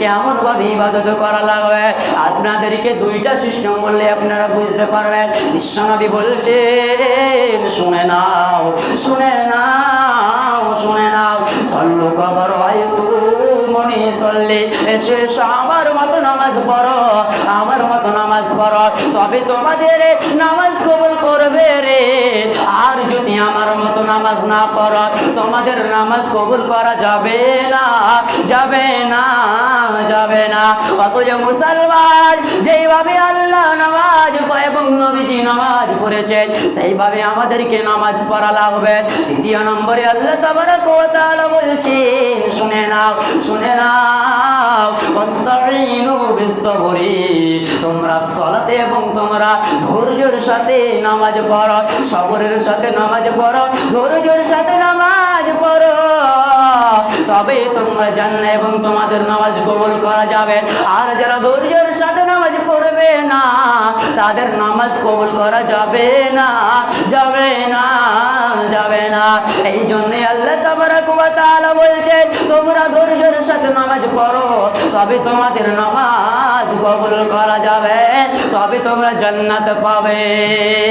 কেমন ভাবে ইবাদত করা লাগবে। আপনাদেরকে দুইটা সিস্টেম বললে আপনারা বুঝতে পারবেন। বিশ্বনবী বলছেন শুনে নাও, শুনে নাও, শুনে নাও, সল্লু কবর হয়তো মনে সল্লি, এসে আমার মতো নামাজ পড়ো, আমার মতো নামাজ পড়ো, তবে তোমাদের নামাজ কবুল করবে রে। আর যদি আমার মতো নামাজ না পড়ো তোমাদের নামাজ কবুল করা যাবে না, যাবে না, যাবে না। অথচ মুসলমান যেইভাবে আল্লাহ নামাজ এবং নবীজি নামাজ পড়েছে সেইভাবে আমাদেরকে নামাজ পড়া লাগবে। দ্বিতীয় নম্বরে আল্লাহ তাবারক ওয়া তাআলা বলছেন শুনে নাও, শুনে নাও, ওয়াস্তাঈনু বিস-সাবরি, তোমরা সালাতে এবং তোমরা ধৈর্যের সাথে নামাজ পড়ো, সবরের সাথে নামাজ পড়ো, ধৈর্যের সাথে নামাজ পড়ো, তবে তোমরা জান্নাত এবং তোমাদের নামাজ কবুল করা যাবে। আর যারা ধৈর্যের সাথে নামাজ পড়বে না তাদের নামাজ কবুল করা যাবে না, যাবে না, যাবে না। এই জন্য আল্লাহ তাবারক ওয়া তাআলা বলছে তোমরা ধৈর্যের সাথে নামাজ পড়ো, তবে তোমাদের নামাজ কবুল করা যাবে, তবে তোমরা জান্নাত পাবে।